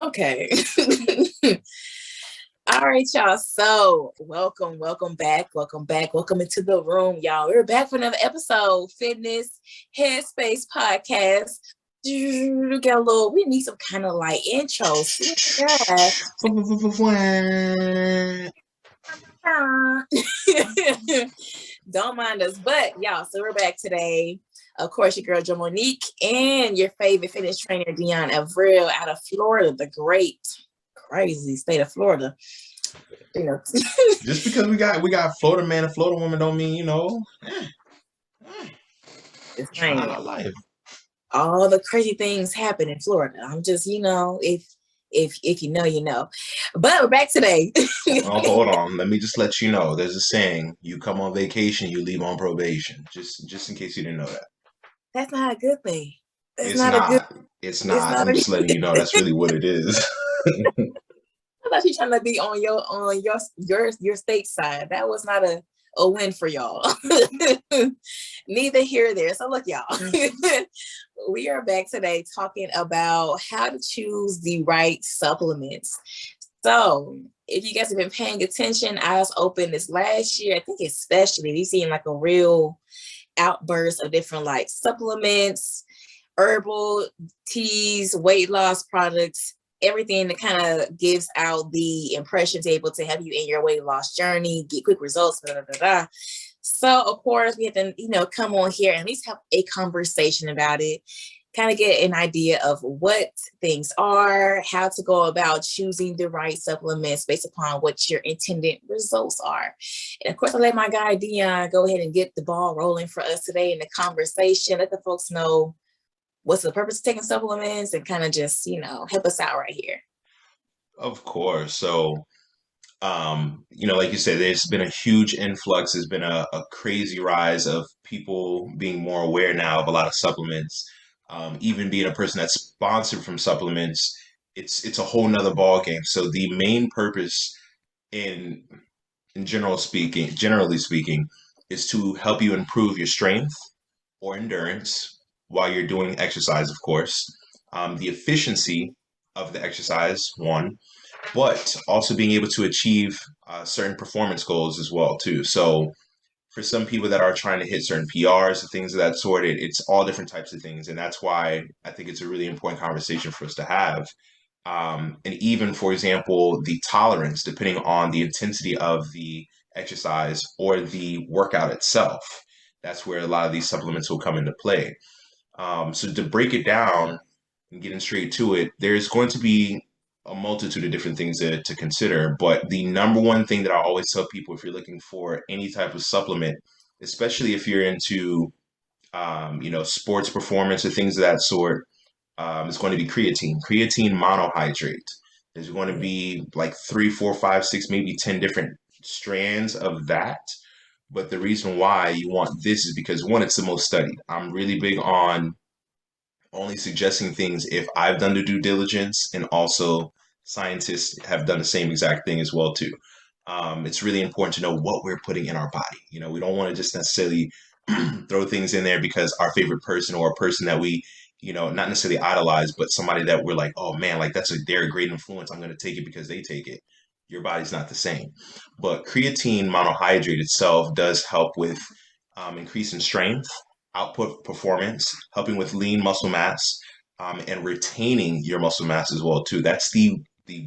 Okay. All right, y'all. So welcome back. Welcome into the room, y'all. We're back for another episode, Fitness Headspace Podcast. We need some kind of like intro. Yeah. Don't mind us. But y'all, so we're back today. Of course, your girl, Monique, and your favorite fitness trainer, Deion Avril, out of Florida, the great, crazy state of Florida. Just because we got Florida man and Florida woman don't mean, it's trying our life. All the crazy things happen in Florida. I'm just, if you know, you know. But we're back today. Hold on. Let me just let you know. There's a saying: you come on vacation, you leave on probation. Just in case you didn't know that. That's not a good thing. It's not. I'm just letting you know that's really what it is. I thought you trying to be on your state side. That was not a win for y'all. Neither here or there. So look, y'all. We are back today talking about how to choose the right supplements. So if you guys have been paying attention, I was open this last year. I think especially we've seen like a real outburst of different like supplements, herbal teas, weight loss products, everything that kind of gives out the impression to able to help you in your weight loss journey, get quick results. So of course we have to, come on here and at least have a conversation about it, kind of get an idea of what things are, how to go about choosing the right supplements based upon what your intended results are. And of course, I'll let my guy Deion go ahead and get the ball rolling for us today in the conversation. Let the folks know what's the purpose of taking supplements and kind of just, help us out right here. Of course. So, like you said, there's been a huge influx. There's been a crazy rise of people being more aware now of a lot of supplements. Even being a person that's sponsored from supplements, it's a whole nother ball game. So the main purpose generally speaking, is to help you improve your strength or endurance while you're doing exercise, of course. The efficiency of the exercise, one, but also being able to achieve certain performance goals as well, too. So for some people that are trying to hit certain PRs and things of that sort, it's all different types of things. And that's why I think it's a really important conversation for us to have. And even, for example, the tolerance, depending on the intensity of the exercise or the workout itself. That's where a lot of these supplements will come into play. So to break it down and getting straight to it, there's going to be a multitude of different things to consider. But the number one thing that I always tell people, if you're looking for any type of supplement, especially if you're into, sports performance or things of that sort, is going to be creatine monohydrate. There's going to be like 3, 4, 5, 6, maybe 10 different strands of that. But the reason why you want this is because, one, it's the most studied. I'm really big on only suggesting things if I've done the due diligence, and also scientists have done the same exact thing as well too. It's really important to know what we're putting in our body. We don't want to just necessarily throw things in there because our favorite person or a person that we, not necessarily idolize, but somebody that we're like, oh man, like they're a great influence. I'm going to take it because they take it. Your body's not the same. But creatine monohydrate itself does help with increasing strength, output performance, helping with lean muscle mass, and retaining your muscle mass as well too. That's the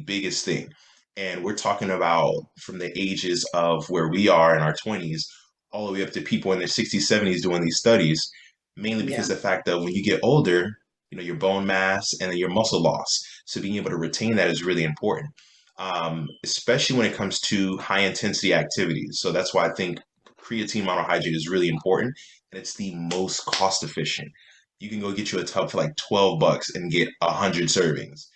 biggest thing. And we're talking about from the ages of where we are in our 20s all the way up to people in their 60s, 70s doing these studies, mainly because the fact that when you get older, your bone mass and then your muscle loss. So being able to retain that is really important, especially when it comes to high intensity activities. So that's why I think creatine monohydrate is really important, and it's the most cost efficient. You can go get you a tub for like $12 and get 100 servings.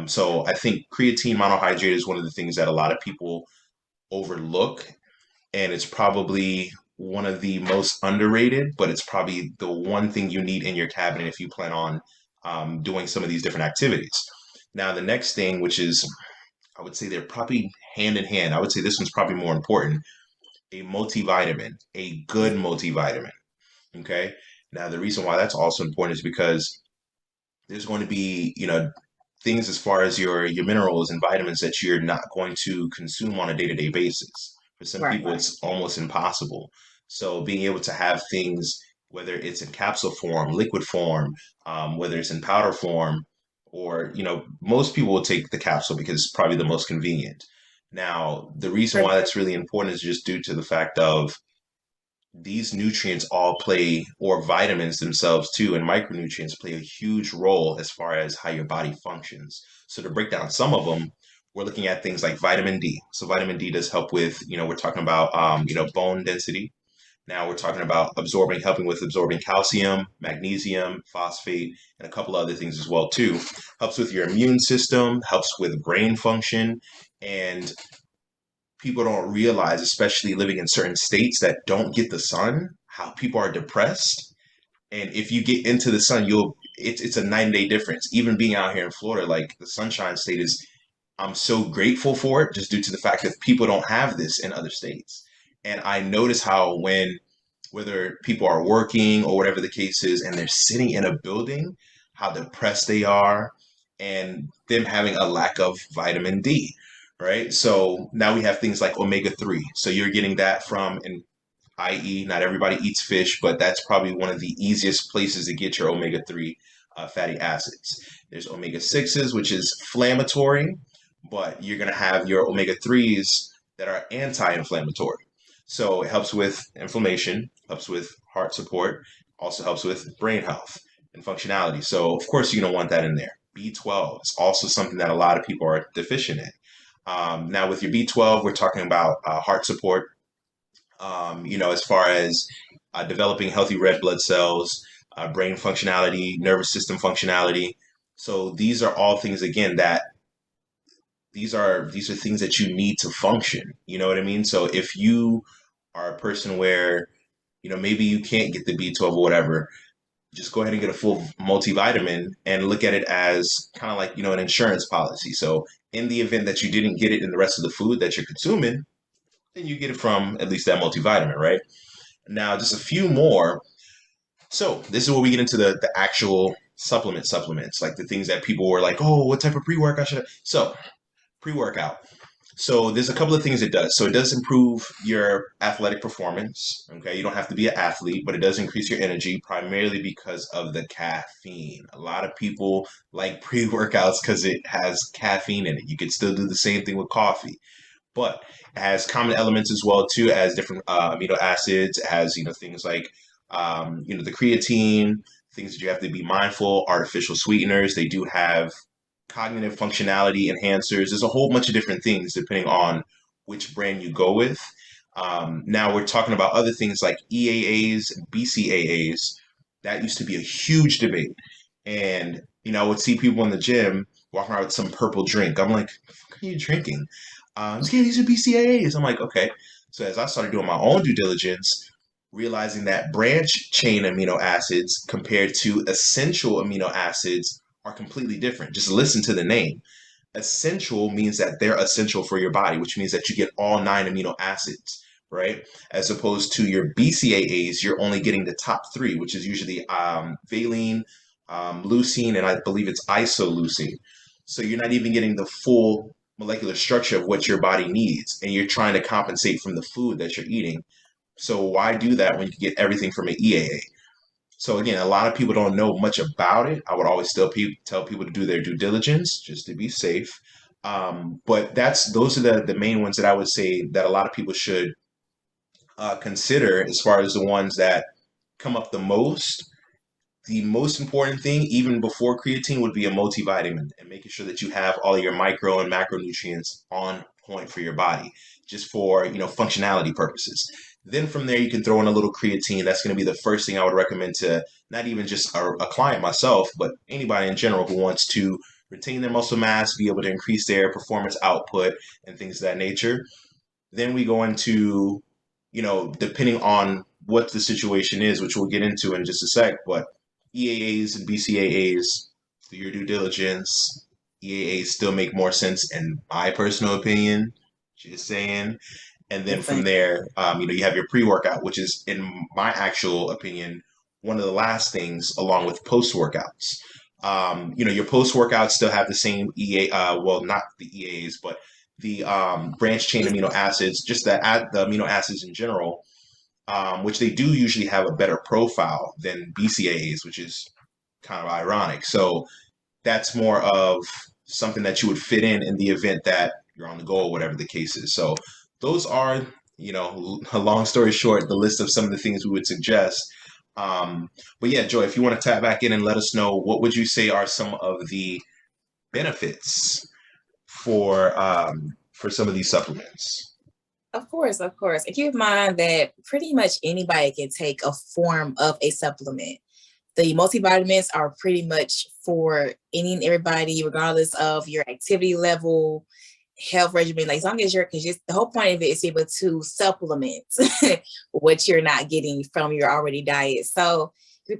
So I think creatine monohydrate is one of the things that a lot of people overlook, and it's probably one of the most underrated, but it's probably the one thing you need in your cabinet if you plan on doing some of these different activities. Now, the next thing, which is, I would say they're probably hand in hand. I would say this one's probably more important. A multivitamin, a good multivitamin. Okay. Now, the reason why that's also important is because there's going to be, things as far as your minerals and vitamins that you're not going to consume on a day-to-day basis. For some Right, people, right. it's almost impossible. So being able to have things, whether it's in capsule form, liquid form, whether it's in powder form, or, most people will take the capsule because it's probably the most convenient. Now, the reason why that's really important is just due to the fact of these nutrients all play, or vitamins themselves too, and micronutrients play a huge role as far as how your body functions. So to break down some of them, we're looking at things like vitamin D. So vitamin D does help with, we're talking about, bone density. Now we're talking about helping with absorbing calcium, magnesium, phosphate, and a couple other things as well too. Helps with your immune system, helps with brain function, and people don't realize, especially living in certain states that don't get the sun, how people are depressed. And if you get into the sun, it's a night and day difference. Even being out here in Florida, like the Sunshine State is, I'm so grateful for it just due to the fact that people don't have this in other states. And I notice how whether people are working or whatever the case is, and they're sitting in a building, how depressed they are, and them having a lack of vitamin D, right? So now we have things like omega-3. So you're getting that from, and i.e., not everybody eats fish, but that's probably one of the easiest places to get your omega-3 fatty acids. There's omega-6s, which is inflammatory, but you're going to have your omega-3s that are anti-inflammatory. So it helps with inflammation, helps with heart support, also helps with brain health and functionality. So of course you're going to want that in there. B12 is also something that a lot of people are deficient in. Now with your B12, we're talking about heart support, as far as developing healthy red blood cells, brain functionality, nervous system functionality. So these are all things, again, that these are things that you need to function. You know what I mean? So if you are a person where, maybe you can't get the B12 or whatever, just go ahead and get a full multivitamin and look at it as kind of like, an insurance policy. So in the event that you didn't get it in the rest of the food that you're consuming, then you get it from at least that multivitamin, right? Now, just a few more. So this is where we get into the actual supplements, like the things that people were like, oh, what type of pre-workout should I? So pre-workout. So there's a couple of things it does. So it does improve your athletic performance. Okay, you don't have to be an athlete, but it does increase your energy primarily because of the caffeine. A lot of people like pre-workouts because it has caffeine in it. You could still do the same thing with coffee, but it has common elements as well too. It has different amino acids. It has things like the creatine, things that you have to be mindful. Artificial sweeteners. They do have cognitive functionality enhancers. There's a whole bunch of different things depending on which brand you go with. Now we're talking about other things like EAAs and BCAAs. That used to be a huge debate, and I would see people in the gym walking around with some purple drink. I'm like, what are you drinking? These are BCAAs. I'm like, okay. So as I started doing my own due diligence, realizing that branch chain amino acids compared to essential amino acids are completely different. Just listen to the name. Essential means that they're essential for your body, which means that you get all 9 amino acids, right? As opposed to your BCAAs, you're only getting the top 3, which is usually valine, leucine, and I believe it's isoleucine. So you're not even getting the full molecular structure of what your body needs, and you're trying to compensate from the food that you're eating. So why do that when you get everything from an EAA? So again, a lot of people don't know much about it. I would always tell people to do their due diligence just to be safe. But those are the main ones that I would say that a lot of people should consider as far as the ones that come up the most. The most important thing, even before creatine, would be a multivitamin and making sure that you have all your micro and macronutrients on point for your body, just for functionality purposes. Then from there, you can throw in a little creatine. That's going to be the first thing I would recommend to not even just a client myself, but anybody in general who wants to retain their muscle mass, be able to increase their performance output and things of that nature. Then we go into, depending on what the situation is, which we'll get into in just a sec, but EAAs and BCAAs, do your due diligence. EAAs still make more sense in my personal opinion, just saying. And then from there, you have your pre-workout, which is, in my actual opinion, one of the last things along with post-workouts. Your post workouts still have the same well, not the EAs, but the branched chain amino acids, just the amino acids in general, which they do usually have a better profile than BCAAs, which is kind of ironic. So that's more of something that you would fit in the event that you're on the go or whatever the case is. So those are, a long story short, the list of some of the things we would suggest. But yeah, Joy, if you want to tap back in and let us know, what would you say are some of the benefits for some of these supplements? Of course. And keep in mind that pretty much anybody can take a form of a supplement. The multivitamins are pretty much for any and everybody, regardless of your activity level, health regimen. Like as long as because the whole point of it is able to supplement what you're not getting from your already diet. So,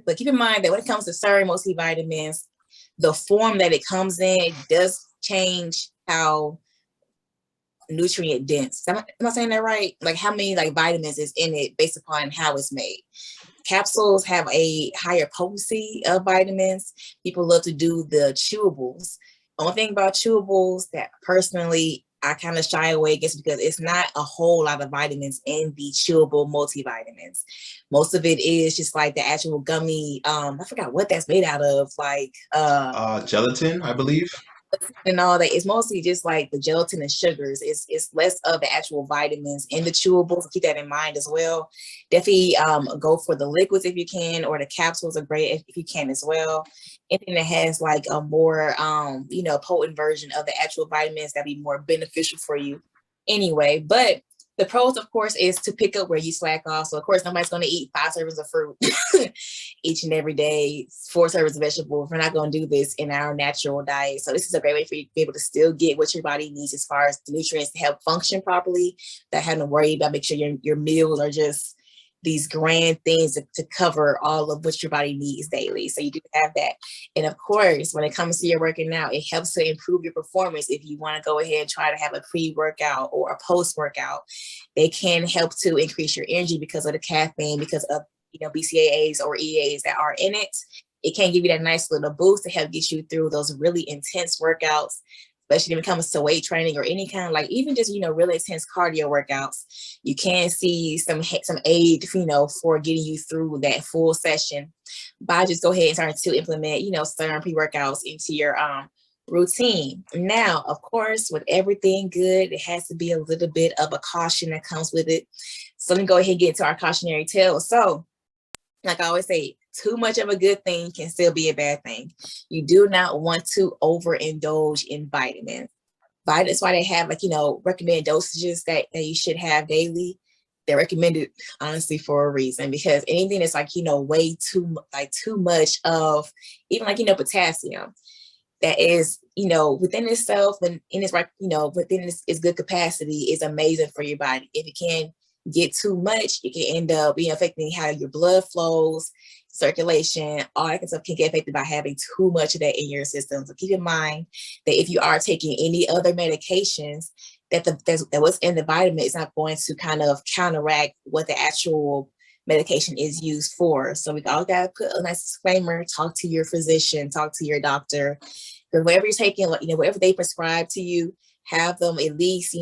but keep in mind that when it comes to certain multivitamins, the form that it comes in does change how nutrient dense. Am I saying that right? Like how many like vitamins is in it based upon how it's made. Capsules have a higher potency of vitamins. People love to do the chewables. Only thing about chewables that personally I kind of shy away against because it's not a whole lot of vitamins in the chewable multivitamins. Most of it is just like the actual gummy. I forgot what that's made out of. Like gelatin, I believe. And all that. It's mostly just like the gelatin and sugars. It's less of the actual vitamins in the chewables. Keep that in mind as well. Definitely go for the liquids if you can, or the capsules are great if you can as well. Anything that has like a more potent version of the actual vitamins that'd be more beneficial for you anyway. But the pros, of course, is to pick up where you slack off. So, of course, nobody's going to eat 5 servings of fruit each and every day, 4 servings of vegetables. We're not going to do this in our natural diet. So, this is a great way for you to be able to still get what your body needs as far as the nutrients to help function properly, without having to worry about make sure your meals are just these grand things to cover all of what your body needs daily. So you do have that. And of course, when it comes to your working out, it helps to improve your performance. If you want to go ahead and try to have a pre-workout or a post-workout, they can help to increase your energy because of the caffeine, because of BCAAs or EAs that are in it. It can give you that nice little boost to help get you through those really intense workouts, especially when it comes to weight training or any kind of like even just, really intense cardio workouts. You can see some aid, for getting you through that full session by just go ahead and start to implement, certain pre-workouts into your routine. Now, of course, with everything good, it has to be a little bit of a caution that comes with it. So let me go ahead and get into our cautionary tale. So, like I always say, too much of a good thing can still be a bad thing. You do not want to overindulge in vitamins. That's why they have recommended dosages that you should have daily. They're recommended honestly for a reason, because anything that's way too much of even potassium that is within itself and in its within its good capacity is amazing for your body. If it can get too much, it can end up affecting how your blood flows, circulation, all that kind of stuff can get affected by having too much of that in your system. So keep in mind that if you are taking any other medications, that what's in the vitamin is not going to kind of counteract what the actual medication is used for. So we all got to put a nice disclaimer: talk to your physician, talk to your doctor, because whatever you're taking, whatever they prescribe to you, have them at least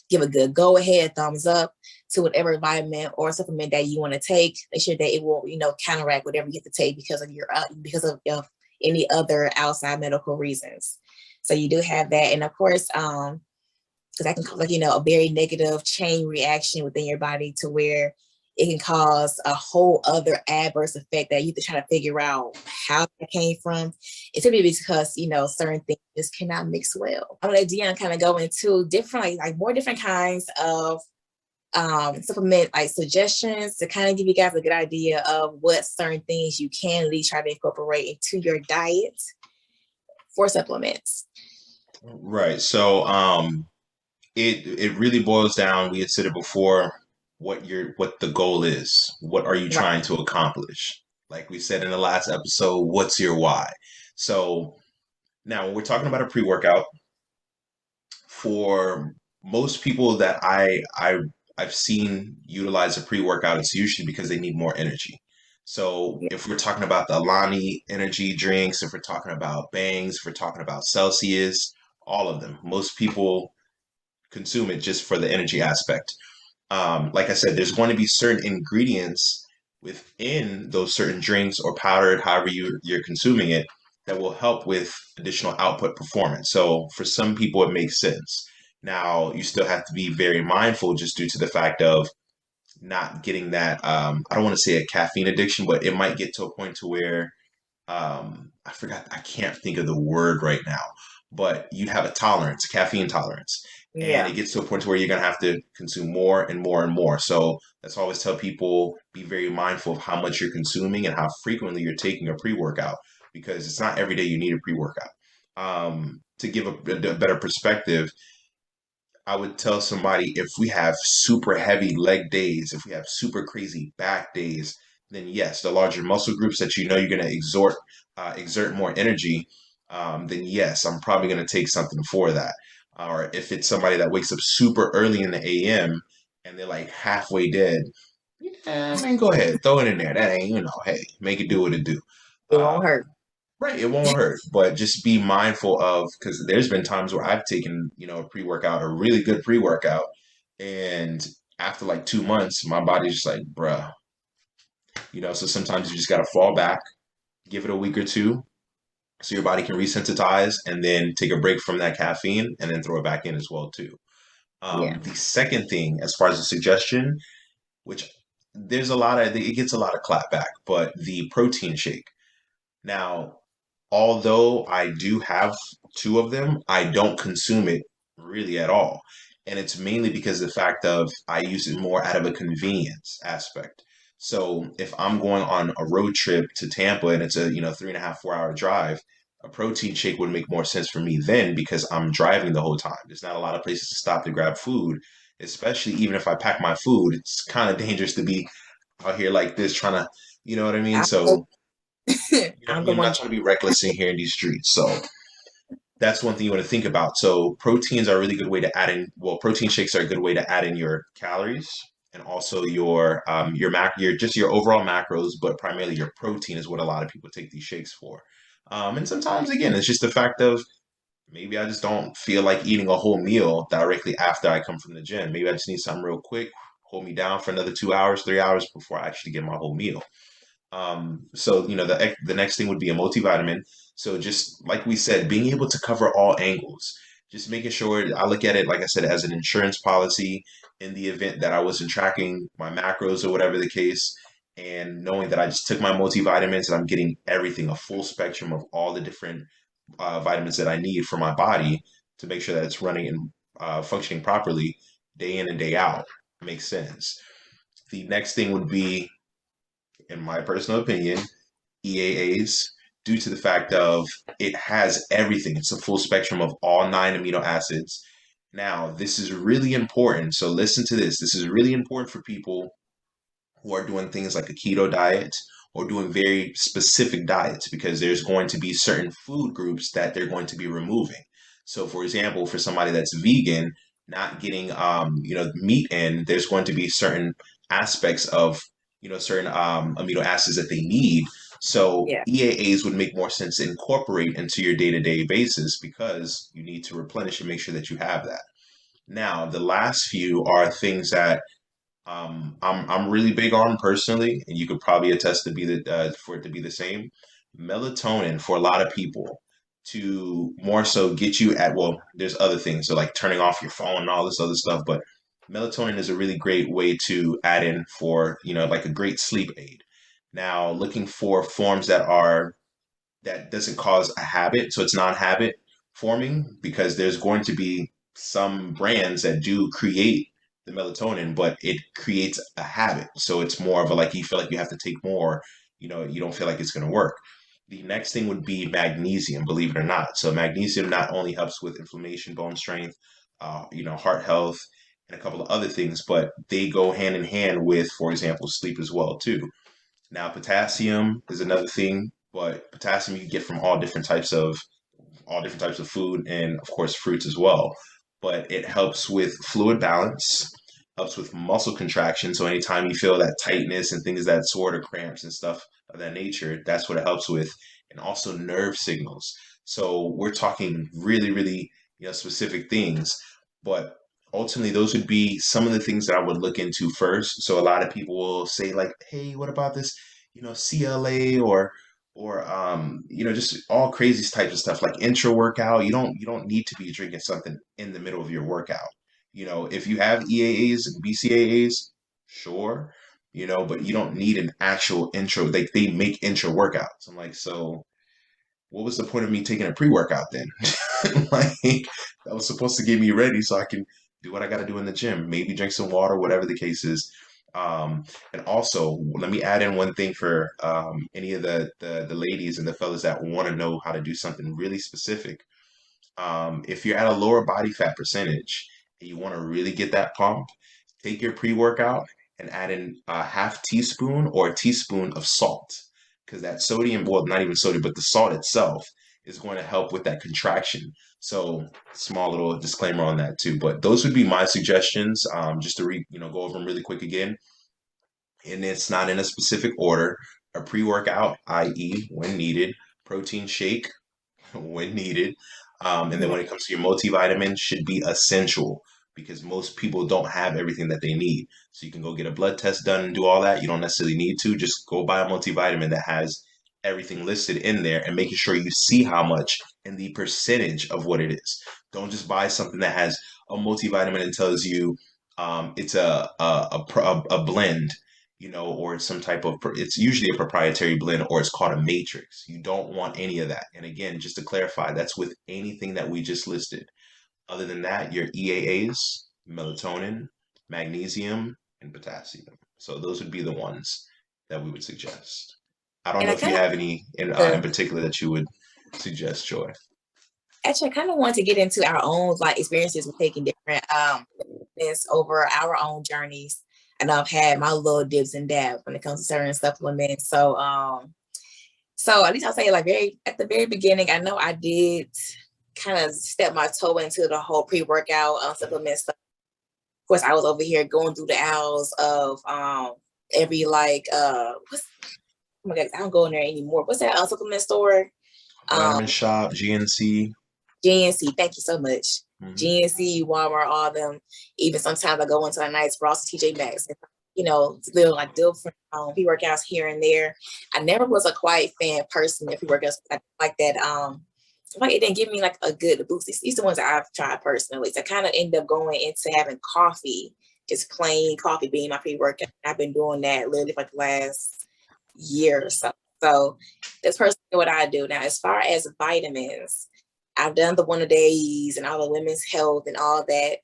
give a good go ahead thumbs up to whatever vitamin or supplement that you want to take. Make sure that it will counteract whatever you have to take because of any other outside medical reasons. So you do have that, and of course because that can cause a very negative chain reaction within your body to where it can cause a whole other adverse effect that you have to try to figure out how that came from. It's typically because, certain things just cannot mix well. I'm going to let Deion kind of go into different, more different kinds of supplement suggestions to kind of give you guys a good idea of what certain things you can at least try to incorporate into your diet for supplements. Right. So it really boils down, we had said it before, what the goal is. What are you trying to accomplish? Like we said in the last episode, what's your why? So now when we're talking about a pre-workout, for most people that I've seen utilize a pre-workout, it's usually because they need more energy. So Yeah. if we're talking about the Alani energy drinks, if we're talking about Bangs, if we're talking about Celsius, all of them, most people consume it just for the energy aspect. Like I said, there's going to be certain ingredients within those certain drinks or powdered, however you're consuming it, that will help with additional output performance. So for some people, it makes sense. Now, you still have to be very mindful just due to the fact of not getting that, I don't want to say a caffeine addiction, but it might get to a point to where I can't think of the word right now, but you have a tolerance, caffeine tolerance, and it Yeah. gets to a point to where you're going to have to consume more and more and more. So that's why I always tell people, be very mindful of how much you're consuming and how frequently you're taking a pre-workout, because it's not every day you need a pre-workout. To give a better perspective, I would tell somebody, if we have super heavy leg days, if we have super crazy back days, then yes, the larger muscle groups that you know you're going to exert more energy, then yes, I'm probably going to take something for that. Or if it's somebody that wakes up super early in the AM and they're like halfway dead, yeah, I mean, go ahead, throw it in there. That ain't, hey, make it do what it do. It won't Um, hurt. Right, it won't hurt, but just be mindful of, because there's been times where I've taken, a pre-workout, a really good pre-workout, and after like 2 months, my body's just like, bruh, so sometimes you just gotta fall back, give it a week or two, so your body can resensitize, and then take a break from that caffeine, and then throw it back in as well too. Yeah. The second thing, as far as the suggestion, which it gets a lot of clapback, but the protein shake. Now, although I do have two of them, I don't consume it really at all. And it's mainly because of the fact of I use it more out of a convenience aspect. So if I'm going on a road trip to Tampa and it's a 3.5, 4 hour drive, a protein shake would make more sense for me then, because I'm driving the whole time. There's not a lot of places to stop to grab food, especially even if I pack my food. It's kind of dangerous to be out here like this trying to, you know what I mean? I, So I'm the you're one. not trying to be reckless in here in these streets. So that's one thing you want to think about. So proteins are a really good way to add in. Well, protein shakes are a good way to add in your calories and also your just your overall macros, but primarily your protein is what a lot of people take these shakes for. And sometimes again, it's just the fact of maybe I just don't feel like eating a whole meal directly after I come from the gym. Maybe I just need something real quick, hold me down for another 2 hours, 3 hours before I actually get my whole meal. So the next thing would be a multivitamin. So just like we said, being able to cover all angles, just making sure I look at it, like I said, as an insurance policy in the event that I wasn't tracking my macros or whatever the case, and knowing that I just took my multivitamins and I'm getting everything, a full spectrum of all the different vitamins that I need for my body to make sure that it's running and functioning properly day in and day out. Makes sense. The next thing would be, in my personal opinion, EAAs, due to the fact of it has everything. It's a full spectrum of all 9 amino acids. Now, this is really important. So listen to this. This is really important for people who are doing things like a keto diet or doing very specific diets, because there's going to be certain food groups that they're going to be removing. So for example, for somebody that's vegan, not getting meat in, there's going to be certain aspects of certain amino acids that they need. So Yeah. EAAs would make more sense to incorporate into your day-to-day basis, because you need to replenish and make sure that you have that. Now, the last few are things that I'm really big on personally, and you could probably attest to be for it to be the same. Melatonin for a lot of people, to more so get you at, well, there's other things, so like turning off your phone and all this other stuff, but melatonin is a really great way to add in for like a great sleep aid. Now, looking for forms that doesn't cause a habit, so it's not habit forming, because there's going to be some brands that do create the melatonin, but it creates a habit. So it's more of a, like, you feel like you have to take more, you don't feel like it's going to work. The next thing would be magnesium, believe it or not. So magnesium not only helps with inflammation, bone strength, heart health, and a couple of other things, but they go hand in hand with, for example, sleep as well too. Now, potassium is another thing, but potassium you get from all different types of food, and of course fruits as well. But it helps with fluid balance. helps with muscle contraction. So anytime you feel that tightness and things of that sort, or cramps and stuff of that nature, that's what it helps with. And also nerve signals. So we're talking really, really, specific things. But ultimately, those would be some of the things that I would look into first. So a lot of people will say like, hey, what about this, CLA, or just all crazy types of stuff like intra workout. You don't need to be drinking something in the middle of your workout. If you have EAAs and BCAAs, sure, but you don't need an actual intro. They make intro workouts. I'm like, so what was the point of me taking a pre-workout then? Like, that was supposed to get me ready so I can do what I got to do in the gym. Maybe drink some water, whatever the case is. And also, let me add in one thing for any of the ladies and the fellas that want to know how to do something really specific. If you're at a lower body fat percentage and you want to really get that pump, take your pre-workout and add in a half teaspoon or a teaspoon of salt, because that sodium, well, not even sodium, but the salt itself is going to help with that contraction. So small little disclaimer on that too. But those would be my suggestions. Just to go over them really quick again. And it's not in a specific order. A pre-workout, i.e., when needed, protein shake when needed. And then when it comes to your multivitamin, should be essential because most people don't have everything that they need. So you can go get a blood test done and do all that. You don't necessarily need to. Just go buy a multivitamin that has everything listed in there and making sure you see how much and the percentage of what it is. Don't just buy something that has a multivitamin and tells you it's a blend, or some type of, it's usually a proprietary blend or it's called a matrix. You don't want any of that. And again, just to clarify, that's with anything that we just listed. Other than that, your EAAs, melatonin, magnesium, and potassium. So those would be the ones that we would suggest. I don't And know I if you kind have any in particular that you would suggest, Joy. actually, I kind of want to get into our own experiences with taking different this over our own journeys. And I've had my little dips and dabs when it comes to certain supplements. So at least I'll say at the very beginning, I know I did kind of step my toe into the whole pre-workout supplement stuff. Of course, I was over here going through the aisles of every oh my God, I don't go in there anymore. What's that supplement store? Vitamin Shop, GNC. GNC, thank you so much. Mm-hmm. GNC, Walmart, all them. Even sometimes I go into a nice Ross, TJ Maxx, little different pre-workouts here and there. I never was a quiet fan person of pre-workouts like that. It didn't give me a good boost. These are the ones that I've tried personally. So I kind of end up going into having coffee, just plain coffee being my pre-workout. I've been doing that literally for the last year or so. So that's personally what I do. Now, as far as vitamins, I've done the one a days and all the women's health and all that.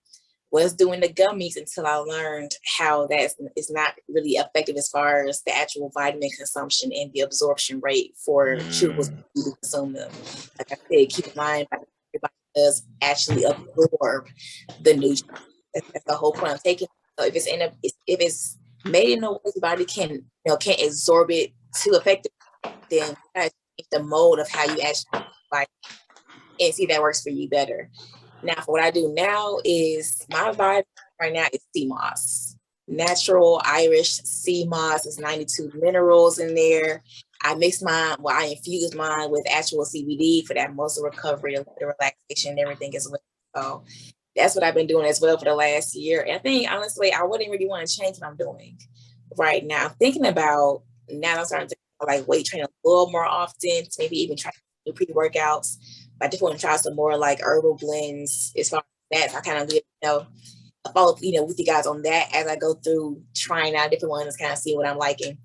Was doing the gummies until I learned how that is not really effective as far as the actual vitamin consumption and the absorption rate for chewers who consume them. Like I said, keep in mind, everybody does actually absorb the nutrients. That's the whole point of taking. So if it's made in a way the body can't absorb it too effectively, then you gotta change the mode of how you actually and see that works for you better. Now, for what I do now is my vibe right now is sea moss. Natural Irish sea moss. There's 92 minerals in there. I infuse mine with actual CBD for that muscle recovery, the relaxation, and everything as well. So that's what I've been doing as well for the last year. And I think, honestly, I wouldn't really want to change what I'm doing right now. I'm thinking about, now I'm starting to weight train a little more often, to maybe even try to do pre-workouts. I just want to try some more herbal blends as far as that. So I kind of follow with you guys on that as I go through trying out different ones, kind of see what I'm liking.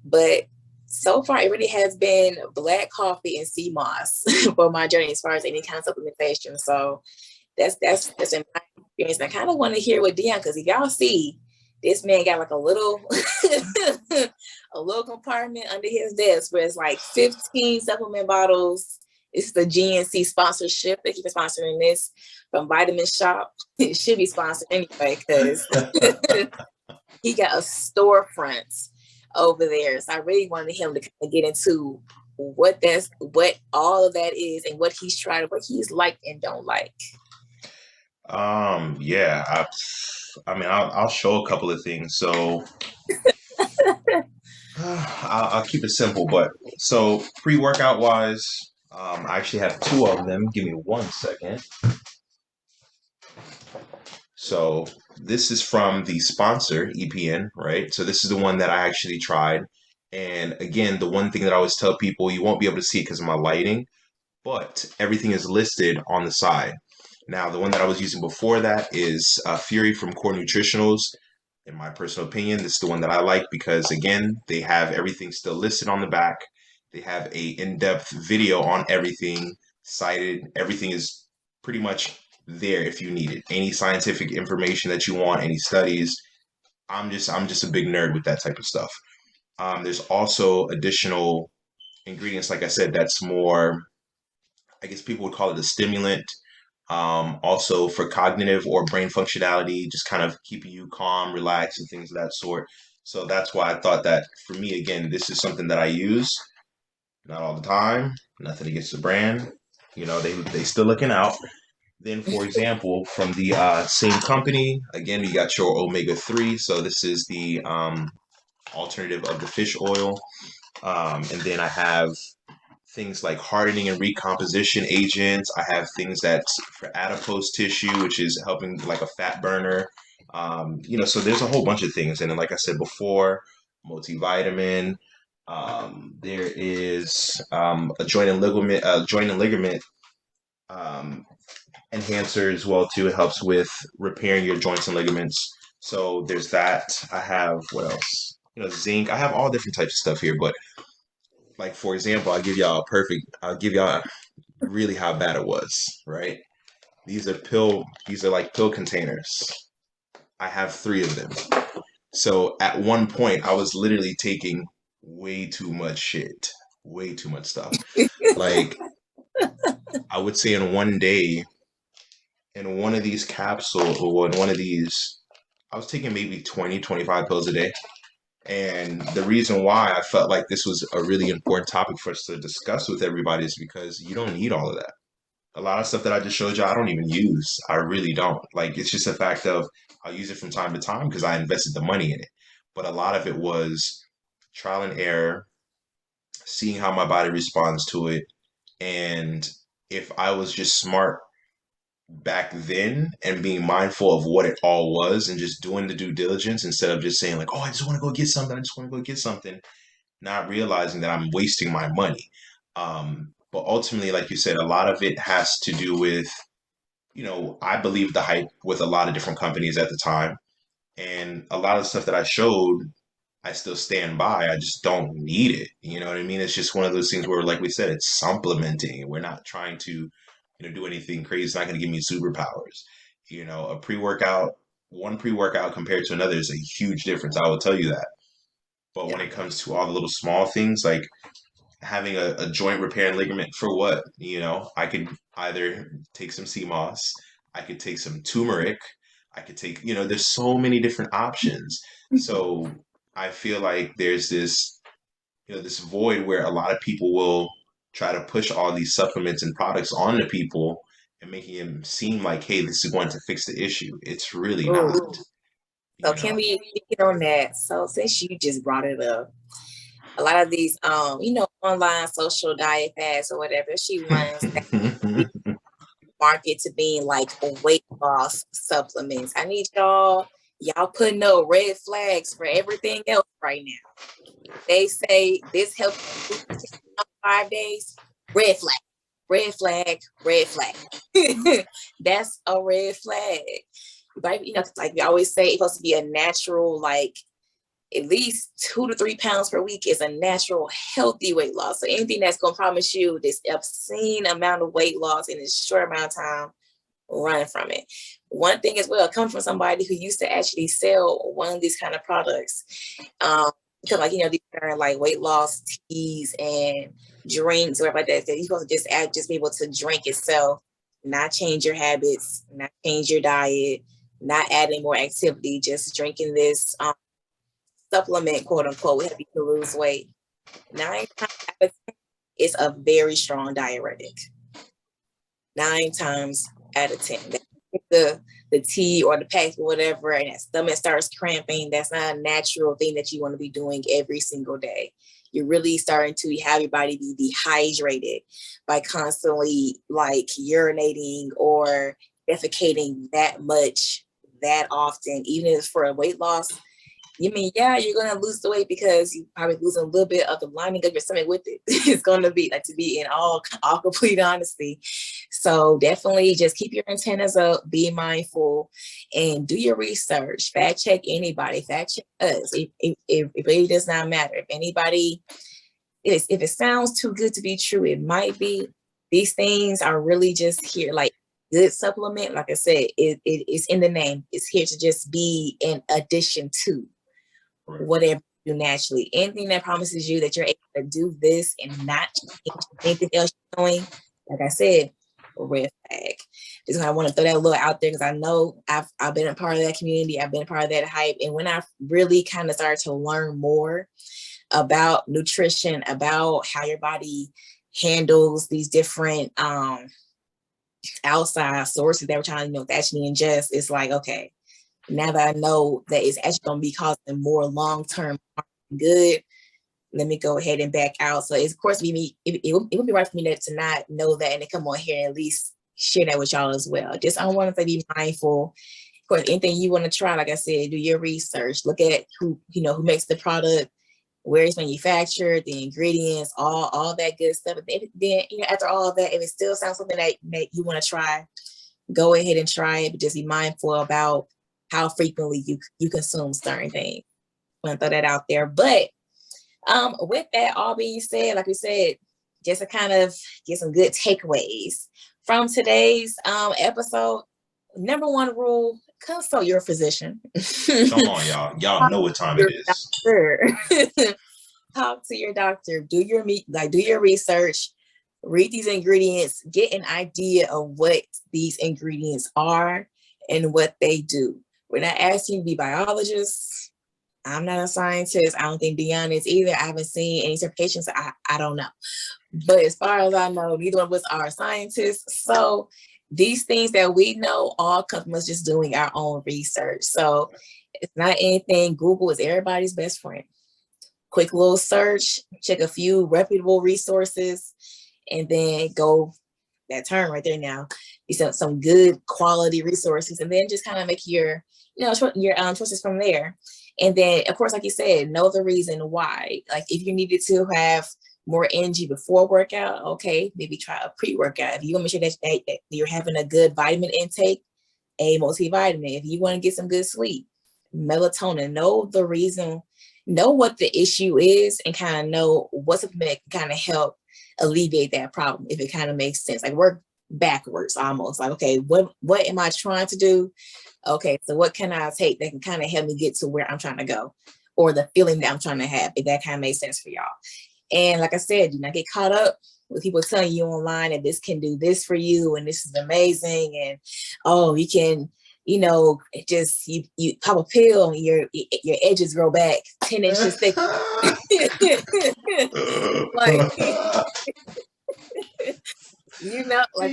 But so far, it really has been black coffee and sea moss for my journey as far as any kind of supplementation. So that's in my experience. And I kind of want to hear what Deion, because if y'all see, this man got a little a little compartment under his desk where it's 15 supplement bottles. It's the GNC sponsorship. They keep sponsoring this from Vitamin Shop. It should be sponsored anyway because he got a storefront over there. So I really wanted him to kind of get into what all of that is and what he's tried, what he's liked and don't like. Yeah. I'll show a couple of things. So I'll keep it simple, but so pre-workout wise, I actually have two of them. Give me 1 second. So this is from the sponsor, EPN, right? So this is the one that I actually tried. And again, the one thing that I always tell people, you won't be able to see it because of my lighting, but everything is listed on the side. Now, the one that I was using before that is Fury from Core Nutritionals. In my personal opinion, this is the one that I like because, again, they have everything still listed on the back. They have a in-depth video on everything cited. Everything is pretty much there if you need it. Any scientific information that you want, any studies. I'm just a big nerd with that type of stuff. There's also additional ingredients, like I said, that's more, I guess people would call it a stimulant. Also for cognitive or brain functionality, just kind of keeping you calm, relaxed, and things of that sort. So that's why I thought that for me, again, this is something that I use, not all the time, nothing against the brand. They still looking out. Then, for example, from the same company, again, you got your omega-3. So this is the alternative of the fish oil. And then I have things like hardening and recomposition agents. I have things that's for adipose tissue, which is helping like a fat burner. So there's a whole bunch of things. And then, like I said before, multivitamin. There is a joint and ligament enhancer as well too. It helps with repairing your joints and ligaments. So there's that. I have what else? Zinc. I have all different types of stuff here, but like for example, I'll give y'all really how bad it was, right? These are like pill containers. I have 3 of them. So at one point I was literally taking way too much shit, way too much stuff. Like I would say in one day, in one of these capsules or in one of these, I was taking maybe 20, 25 pills a day. And the reason why I felt like this was a really important topic for us to discuss with everybody is because you don't need all of that. A lot of stuff that I just showed you, I don't even use. I really don't. Like, it's just a fact of I'll use it from time to time because I invested the money in it. But a lot of it was trial and error, seeing how my body responds to it. And if I was just smart back then and being mindful of what it all was and just doing the due diligence instead of just saying like, oh, I just want to go get something. I just want to go get something, not realizing that I'm wasting my money. But ultimately, like you said, a lot of it has to do with, I believe the hype with a lot of different companies at the time. And a lot of the stuff that I showed, I still stand by. I just don't need it. You know what I mean? It's just one of those things where, like we said, it's supplementing. We're not trying to, do anything crazy. It's not going to give me superpowers. A pre-workout, one pre-workout compared to another is a huge difference. I will tell you that. But when it comes to all the little small things, like having a joint repair and ligament for what? I could either take some sea moss, I could take some turmeric, I could take, there's so many different options. So I feel like there's this, this void where a lot of people will try to push all these supplements and products onto people and making them seem like, hey, this is going to fix the issue. It's really not. So can we get on that? So since you just brought it up, a lot of these, online social diet fads or whatever, she runs that market to being like weight loss supplements. I need y'all putting no red flags for everything else right now. They say this helps you 5 days. Red flag, red flag, red flag. That's a red flag. But like we always say, it's supposed to be a natural, like at least 2 to 3 pounds per week is a natural, healthy weight loss. So anything that's going to promise you this obscene amount of weight loss in a short amount of time, run from it. One thing as well, come from somebody who used to actually sell one of these kind of products. Because these are like weight loss teas and drinks or whatever like that. You're supposed to just be able to drink itself, not change your habits, not change your diet, not adding more activity, just drinking this supplement, quote unquote, will help you to lose weight. 9 times out of 10, it's a very strong diuretic. 9 times out of 10. That's the tea or the pack or whatever, and that stomach starts cramping, that's not a natural thing that you want to be doing every single day. You're really starting to have your body be dehydrated by constantly like urinating or defecating that much, that often, even if it's for a weight loss. You mean, yeah, you're gonna lose the weight because you probably losing a little bit of the lining of your stomach with it. It's gonna be like, to be in all complete honesty. So definitely just keep your antennas up, be mindful, and do your research. Fact check anybody, fact check us. It really does not matter. If anybody if it sounds too good to be true, it might be. These things are really just here, like good supplement. Like I said, it's in the name. It's here to just be an addition to whatever you do naturally. Anything that promises you that you're able to do this and not change anything else you're doing, like I said, red flag. Just I want to throw that a little out there because I know I've been a part of that community. I've been a part of that hype. And when I really kind of started to learn more about nutrition, about how your body handles these different outside sources that we're trying to actually ingest, it's like, okay, now that I know that it's actually going to be causing more long-term good, let me go ahead and back out. So it's, of course, it would be right for me to not know that and to come on here and at least share that with y'all as well. Just I want to be mindful. Of course, anything you want to try, like I said, do your research. Look at who makes the product, where it's manufactured, the ingredients, all that good stuff. Then after all of that, if it still sounds something that you want to try, go ahead and try it. But just be mindful about how frequently you consume certain things. I want to throw that out there. But with that all being said, like we said, just to kind of get some good takeaways from today's episode. Number one rule: consult your physician. Come on, y'all. Y'all know what time it is. Talk to your doctor. Do your research. Read these ingredients. Get an idea of what these ingredients are and what they do. We're not asking you to be biologists. I'm not a scientist. I don't think Deion is either. I haven't seen any certifications. So I don't know. But as far as I know, neither one of us are scientists. So these things that we know all come from us just doing our own research. So it's not anything. Google is everybody's best friend. Quick little search, check a few reputable resources, and then go that term right there now. You send some good quality resources, and then just kind of make your choices from there. And then, of course, like you said, know the reason why. Like if you needed to have more energy before workout, okay, maybe try a pre-workout. If you want to make sure that you're having a good vitamin intake, a multivitamin. If you want to get some good sleep, melatonin. Know the reason, know what the issue is, and kind of know what's something that can kind of help alleviate that problem, if it kind of makes sense. Like work backwards almost. Like, okay, what am I trying to do? Okay, so what can I take that can kind of help me get to where I'm trying to go, or the feeling that I'm trying to have, if that kind of makes sense for y'all. And like I said, do not get caught up with people telling you online that this can do this for you and this is amazing, and oh, you can, just you pop a pill and your edges grow back 10 inches thick. Like like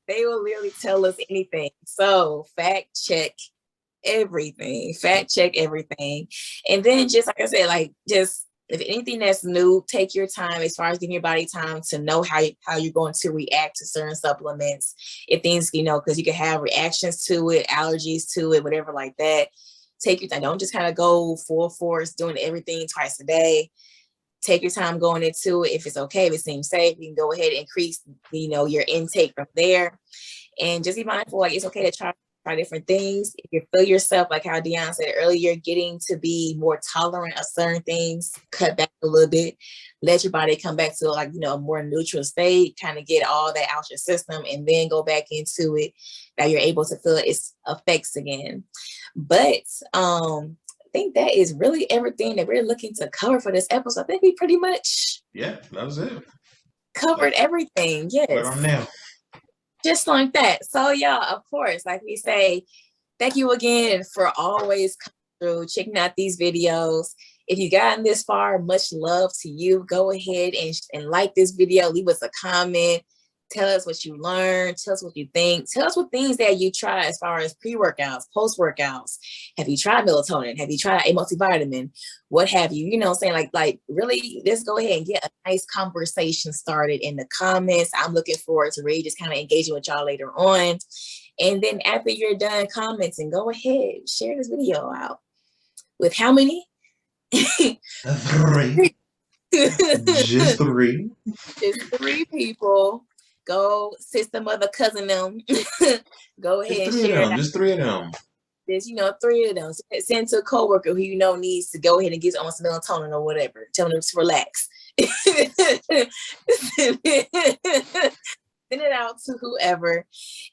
they will literally tell us anything. So fact check everything. And then just like I said, like just if anything that's new, take your time as far as giving your body time to know how you're going to react to certain supplements. If things, because you can have reactions to it, allergies to it, whatever like that. Take your time. Don't just kind of go full force doing everything twice a day. Take your time going into it. If it's okay, if it seems safe, you can go ahead and increase, your intake from there. And just be mindful, like it's okay to try different things. If you feel yourself, like how Deion said earlier, getting to be more tolerant of certain things, cut back a little bit, let your body come back to a more neutral state, kind of get all that out your system, and then go back into it that you're able to feel its effects again. But I think that is really everything that we're looking to cover for this episode. I think we pretty much that was it. Covered everything. Yes. Right on now. Just like that. So yeah, of course, like we say, thank you again for always coming through, checking out these videos. If you've gotten this far, much love to you. Go ahead and like this video, leave us a comment, Tell us what you learned. Tell us what you think. Tell us what things that you try as far as pre-workouts, post-workouts. Have you tried melatonin? Have you tried a multivitamin? What have you? You know what I'm saying? Like really, let's go ahead and get a nice conversation started in the comments. I'm looking forward to really just kind of engaging with y'all later on. And then after you're done commenting, go ahead, share this video out with how many? 3. Just 3. Just 3 people. Go sister, mother, cousin them. Go ahead and share it out. Just 3 of them. There's 3 of them. Send to a coworker who needs to go ahead and get on some melatonin or whatever. Tell them to relax. Send it out to whoever.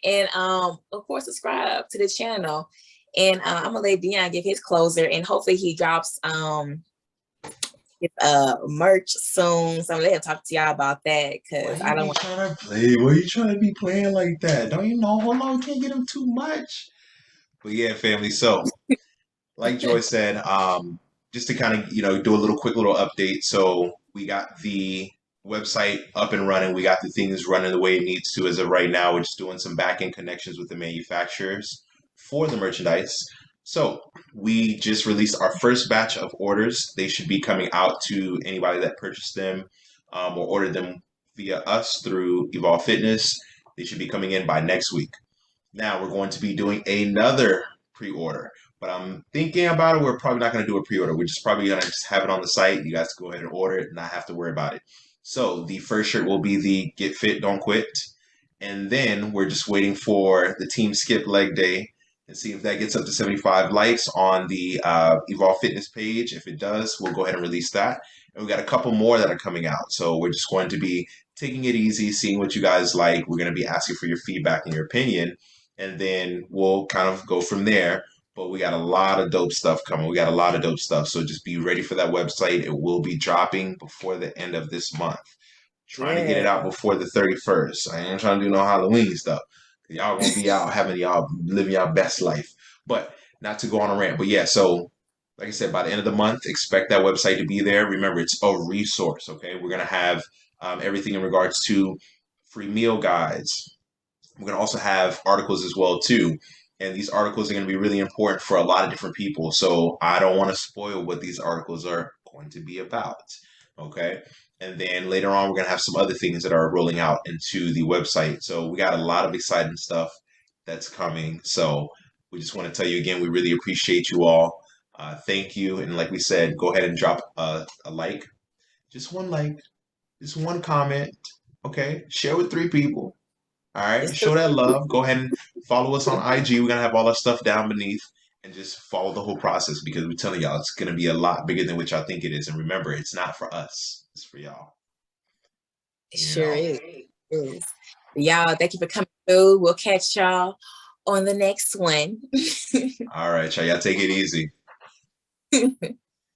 And of course, subscribe to the channel. And I'm gonna let Deion give his closer, and hopefully he drops his merch soon. So I'm gonna let him talk to y'all about that, because I don't want to play. Why you trying to be playing like that? Don't you know? Hold on, can't get him too much. But yeah, family. So, like Joy said, just to kind of do a quick little update. So we got the website up and running. We got the things running the way it needs to as of right now. We're just doing some back end connections with the manufacturers for the merchandise. So we just released our first batch of orders. They should be coming out to anybody that purchased them or ordered them via us through Evolve Fitness. They should be coming in by next week. Now we're going to be doing another pre-order, but I'm thinking about it. We're probably not going to do a pre-order. We're just probably going to just have it on the site. You guys go ahead and order it and not have to worry about it. So the first shirt will be the Get Fit, Don't Quit. And then we're just waiting for the Team Skip Leg Day and see if that gets up to 75 likes on the Evolve Fitness page. If it does, we'll go ahead and release that. And we got a couple more that are coming out. So we're just going to be taking it easy, seeing what you guys like. We're going to be asking for your feedback and your opinion. And then we'll kind of go from there. But we got a lot of dope stuff coming. So just be ready for that website. It will be dropping before the end of this month. Trying to get it out before the 31st. I ain't trying to do no Halloween stuff. Y'all gonna be out living y'all best life. But not to go on a rant. But yeah, so like I said, by the end of the month, expect that website to be there. Remember, it's a resource, okay? We're gonna have everything in regards to free meal guides. We're gonna also have articles as well too. And these articles are gonna be really important for a lot of different people. So I don't want to spoil what these articles are going to be about. Okay. And then later on, we're going to have some other things that are rolling out into the website. So we got a lot of exciting stuff that's coming. So we just want to tell you again, we really appreciate you all. Thank you. And like we said, go ahead and drop a like. Just one like. Just one comment. Okay. Share with 3 people. All right. Show that love. Go ahead and follow us on IG. We're going to have all our stuff down beneath. And just follow the whole process, because we're telling y'all it's going to be a lot bigger than what y'all think it is. And remember, it's not for us. It's for y'all. It sure is. Y'all, thank you for coming through. We'll catch y'all on the next one. All right, y'all take it easy.